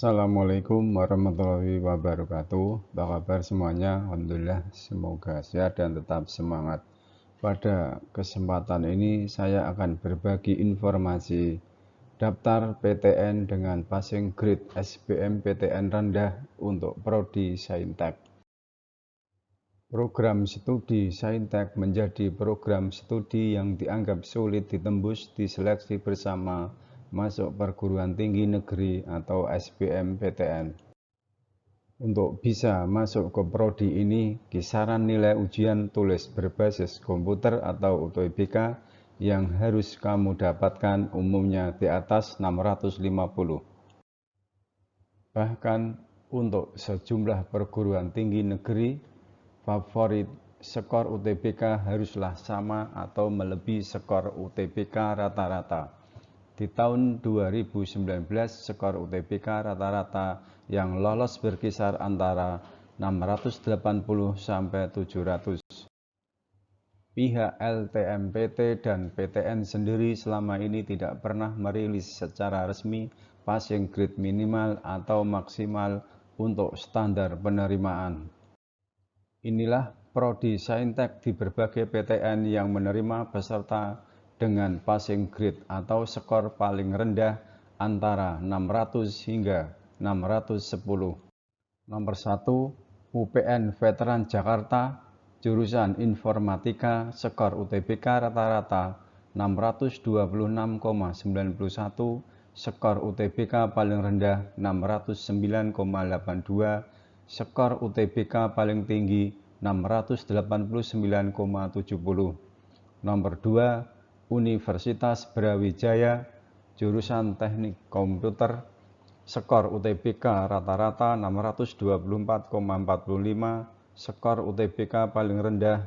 Assalamualaikum warahmatullahi wabarakatuh. Apa kabar semuanya? Alhamdulillah, semoga sehat dan tetap semangat. Pada kesempatan ini saya akan berbagi informasi daftar PTN dengan passing grade SBM PTN rendah untuk Prodi Saintek. Program studi Saintek menjadi program studi yang dianggap sulit ditembus di seleksi bersama masuk perguruan tinggi negeri atau SBM PTN. Untuk bisa masuk ke prodi ini, kisaran nilai ujian tulis berbasis komputer atau UTBK yang harus kamu dapatkan umumnya di atas 650. Bahkan untuk sejumlah perguruan tinggi negeri favorit, skor UTBK haruslah sama atau melebihi skor UTBK rata-rata. Di tahun 2019, skor UTBK rata-rata yang lolos berkisar antara 680 sampai 700. Pihak LTMPT dan PTN sendiri selama ini tidak pernah merilis secara resmi passing grade minimal atau maksimal untuk standar penerimaan. Inilah Prodi Saintek di berbagai PTN yang menerima peserta dengan passing grade atau skor paling rendah antara 600 hingga 610. Nomor 1, UPN Veteran Jakarta, jurusan Informatika, skor UTBK rata-rata 626,91, skor UTBK paling rendah 609,82, skor UTBK paling tinggi 689,70. Nomor 2, Universitas Brawijaya, jurusan Teknik Komputer, skor UTBK rata-rata 624,45, skor UTBK paling rendah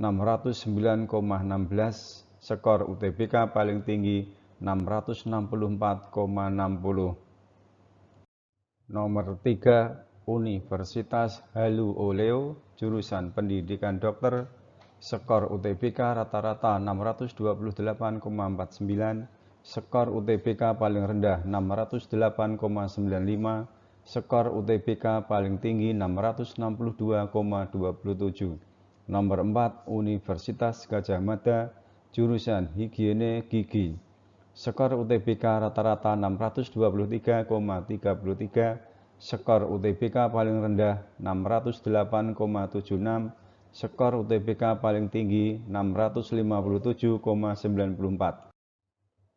609,16, skor UTBK paling tinggi 664,60. Nomor 3, Universitas Halu Oleo, jurusan Pendidikan Dokter, skor UTBK rata-rata 628,49, skor UTBK paling rendah 608,95, skor UTBK paling tinggi 662,27. Nomor 4, Universitas Gadjah Mada, jurusan Higiene Gigi, skor UTBK rata-rata 623,33, skor UTBK paling rendah 608,76, skor UTBK paling tinggi 657,94.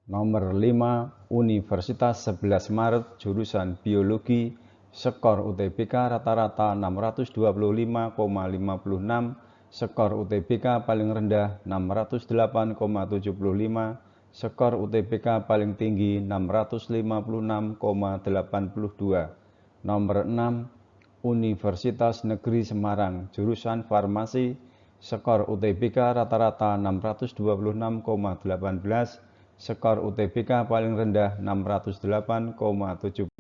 Nomor 5, Universitas 11 Maret, jurusan Biologi, skor UTBK rata-rata 625,56, skor UTBK paling rendah 608,75, skor UTBK paling tinggi 656,82. Nomor 6, Universitas Negeri Semarang, jurusan Farmasi, skor UTBK rata-rata 626,18, skor UTBK paling rendah 608,70,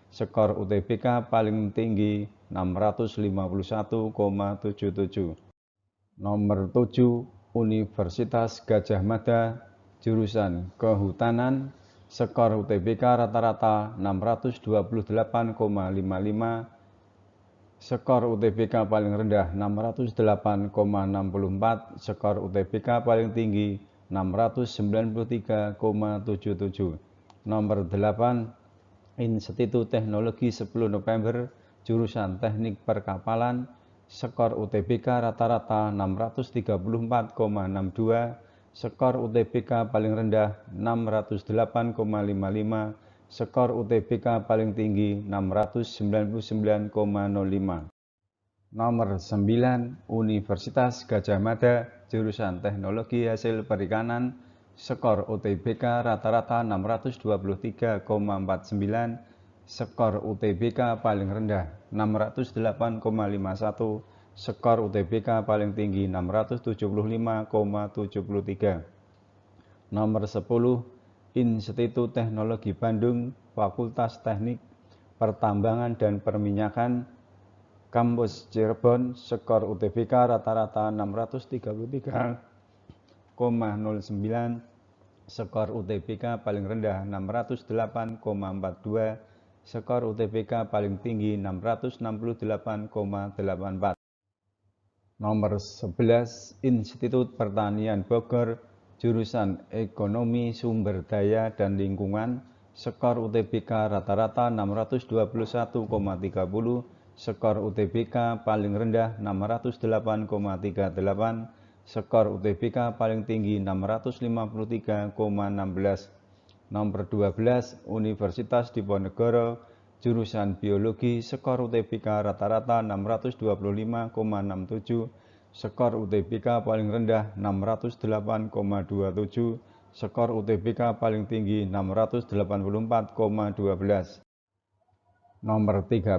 skor UTBK paling tinggi 651,77. Nomor 7, Universitas Gadjah Mada, jurusan Kehutanan, skor UTBK rata-rata 628,55, skor UTBK paling rendah 608,64, skor UTBK paling tinggi 693,77. Nomor 8, Institut Teknologi 10 November, jurusan Teknik Perkapalan, skor UTBK rata-rata 634,62, skor UTBK paling rendah 608,55, skor UTBK paling tinggi 699,05. Nomor 9, Universitas Gadjah Mada, jurusan Teknologi Hasil Perikanan, skor UTBK rata-rata 623,49, skor UTBK paling rendah 608,51, skor UTBK paling tinggi 675,73. Nomor 10, Institut Teknologi Bandung, Fakultas Teknik Pertambangan dan Perminyakan, Kampus Cirebon, skor UTBK rata-rata 633,09, skor UTBK paling rendah 608,42, skor UTBK paling tinggi 668,84. Nomor 11, Institut Pertanian Bogor, jurusan Ekonomi Sumber Daya dan Lingkungan, skor UTBK rata-rata 621,30, skor UTBK paling rendah 608,38, skor UTBK paling tinggi 653,16. Nomor 12, Universitas Diponegoro, jurusan Biologi, skor UTBK rata-rata 625,67, skor UTBK paling rendah 608,27, skor UTBK paling tinggi 684,12. Nomor 13,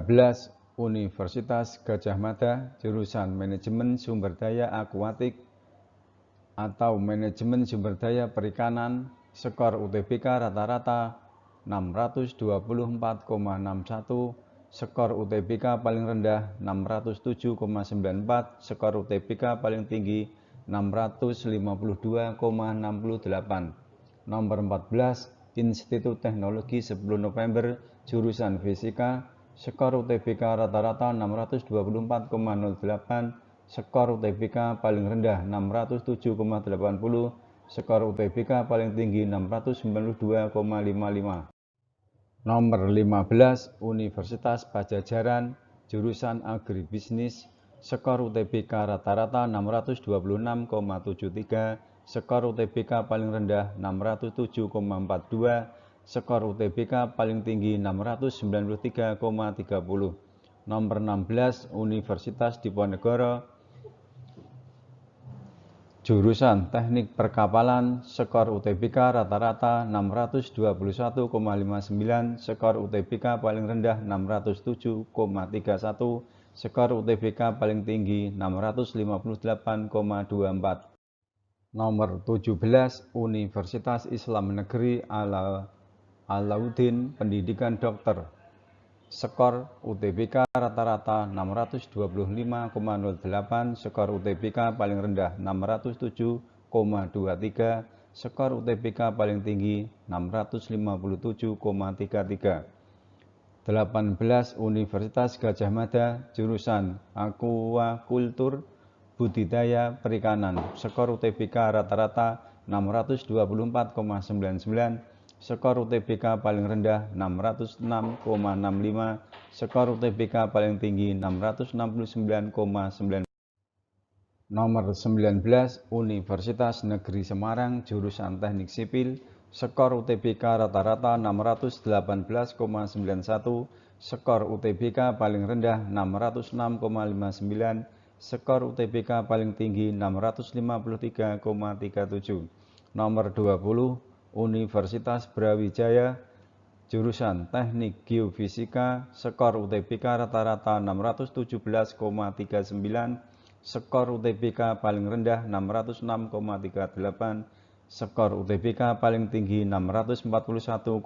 Universitas Gadjah Mada, jurusan Manajemen Sumber Daya Akuatik atau Manajemen Sumber Daya Perikanan, skor UTBK rata-rata 624,61, skor UTBK paling rendah 607,94, skor UTBK paling tinggi 652,68. Nomor 14, Institut Teknologi 10 November, jurusan Fisika, skor UTBK rata-rata 624,08, skor UTBK paling rendah 607,80, skor UTBK paling tinggi 692,55. Nomor 15, Universitas Padjadjaran, jurusan Agribisnis, skor UTBK rata-rata 626,73, skor UTBK paling rendah 607,42, skor UTBK paling tinggi 693,30. Nomor 16, Universitas Diponegoro, jurusan Teknik Perkapalan, skor UTBK rata-rata 621,59, skor UTBK paling rendah 607,31, skor UTBK paling tinggi 658,24. Nomor 17, Universitas Islam Negeri Alauddin Pendidikan Dokter, skor UTBK rata-rata 625,08, skor UTBK paling rendah 607,23, skor UTBK paling tinggi 657,33. 18, Universitas Gadjah Mada, jurusan Akuakultur Budidaya Perikanan, skor UTBK rata-rata 624,99, skor UTBK paling rendah 606,65, skor UTBK paling tinggi 669,9. Nomor 19, Universitas Negeri Semarang, jurusan Teknik Sipil, skor UTBK rata-rata 618,91, skor UTBK paling rendah 606,59, skor UTBK paling tinggi 653,37. Nomor 20, Universitas Brawijaya, jurusan Teknik Geofisika, skor UTBK rata-rata 617,39, skor UTBK paling rendah 606,38, skor UTBK paling tinggi 641,20.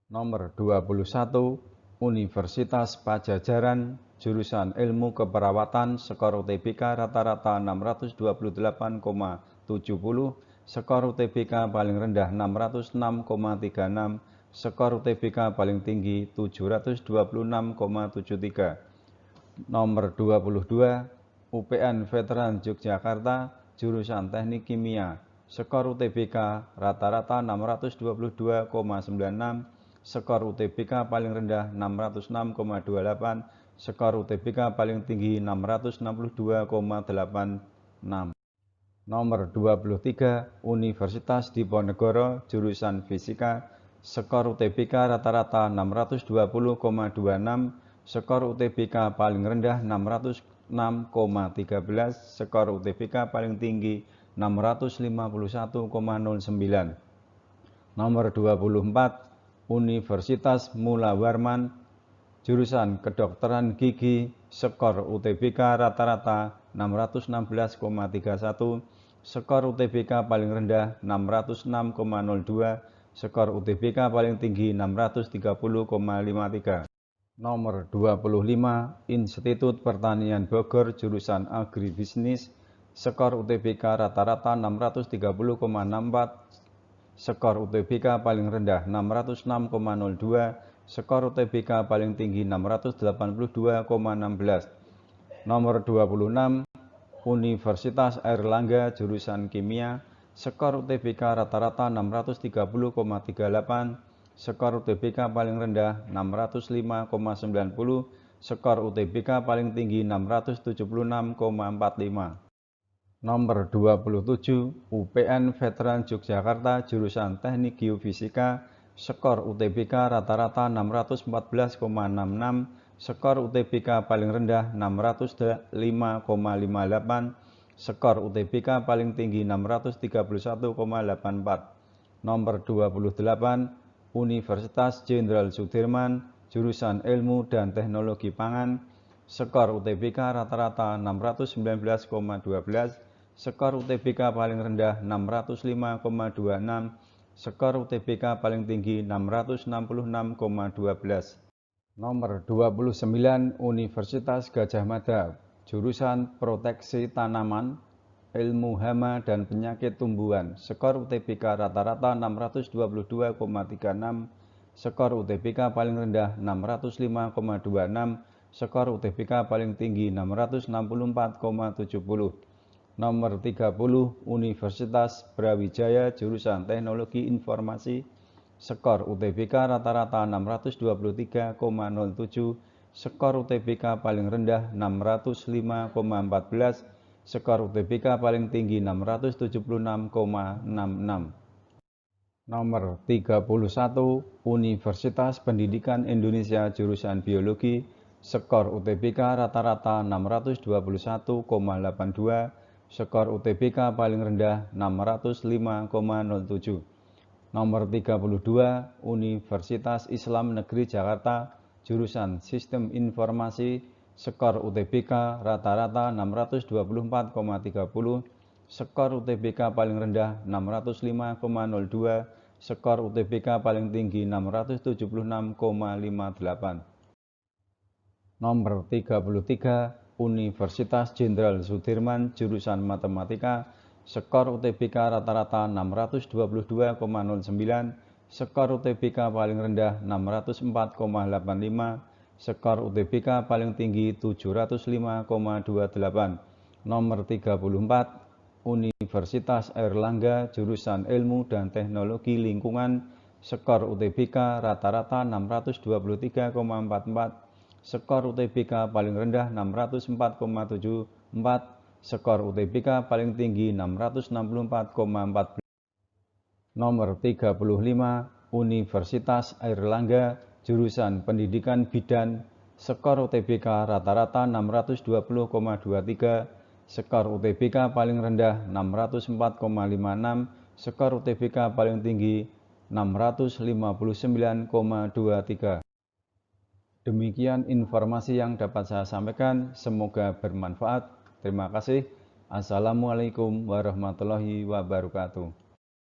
Nomor 21, Universitas Padjadjaran, jurusan Ilmu Keperawatan, skor UTBK rata-rata 628,70, skor UTBK paling rendah 606,36, skor UTBK paling tinggi 726,73. Nomor 22, UPN Veteran Yogyakarta, jurusan Teknik Kimia, skor UTBK rata-rata 622,96, skor UTBK paling rendah 606,28, skor UTBK paling tinggi 662,86. Nomor 23, Universitas Diponegoro, jurusan Fisika, skor UTBK rata-rata 620,26, skor UTBK paling rendah 606,13, skor UTBK paling tinggi 651,09. Nomor 24, Universitas Mula Warman, jurusan Kedokteran Gigi, skor UTBK rata-rata 616,31, skor UTBK paling rendah 606,02, skor UTBK paling tinggi 630,53. Nomor 25, Institut Pertanian Bogor, jurusan Agribisnis, skor UTBK rata-rata 630,64, skor UTBK paling rendah 606,02, skor UTBK paling tinggi 682,16. Nomor 26, Universitas Airlangga jurusan Kimia, skor UTBK rata-rata 630,38, skor UTBK paling rendah 605,90, skor UTBK paling tinggi 676,45. Nomor 27, UPN Veteran Yogyakarta jurusan Teknik Geofisika, skor UTBK rata-rata 614,66, skor UTBK paling rendah 605,58, skor UTBK paling tinggi 631,84. Nomor 28, Universitas Jenderal Sudirman, jurusan Ilmu dan Teknologi Pangan, skor UTBK rata-rata 619,12, skor UTBK paling rendah 605,26, skor UTBK paling tinggi 666,12. Nomor 29, Universitas Gadjah Mada, jurusan Proteksi Tanaman, Ilmu Hama dan Penyakit Tumbuhan, skor UTBK rata-rata 622,36, skor UTBK paling rendah 605,26, skor UTBK paling tinggi 664,70. Nomor 30, Universitas Brawijaya jurusan Teknologi Informasi, skor UTBK rata-rata 623,07, skor UTBK paling rendah 605,14, skor UTBK paling tinggi 676,66. Nomor 31, Universitas Pendidikan Indonesia jurusan Biologi, skor UTBK rata-rata 621,82, skor UTBK paling rendah 605,07. Nomor 32, Universitas Islam Negeri Jakarta, jurusan Sistem Informasi, skor UTBK rata-rata 624,30, skor UTBK paling rendah 605,02, skor UTBK paling tinggi 676,58. Nomor 33, Universitas Jenderal Sudirman jurusan Matematika, skor UTBK rata-rata 622,09, skor UTBK paling rendah 604,85, skor UTBK paling tinggi 705,28. Nomor 34, Universitas Airlangga jurusan Ilmu dan Teknologi Lingkungan, skor UTBK rata-rata 623,44, skor UTBK paling rendah 604,74, skor UTBK paling tinggi 664,14. Nomor 35, Universitas Airlangga jurusan Pendidikan Bidan, skor UTBK rata-rata 620,23, skor UTBK paling rendah 604,56, skor UTBK paling tinggi 659,23. Demikian informasi yang dapat saya sampaikan, semoga bermanfaat. Terima kasih. Assalamualaikum warahmatullahi wabarakatuh.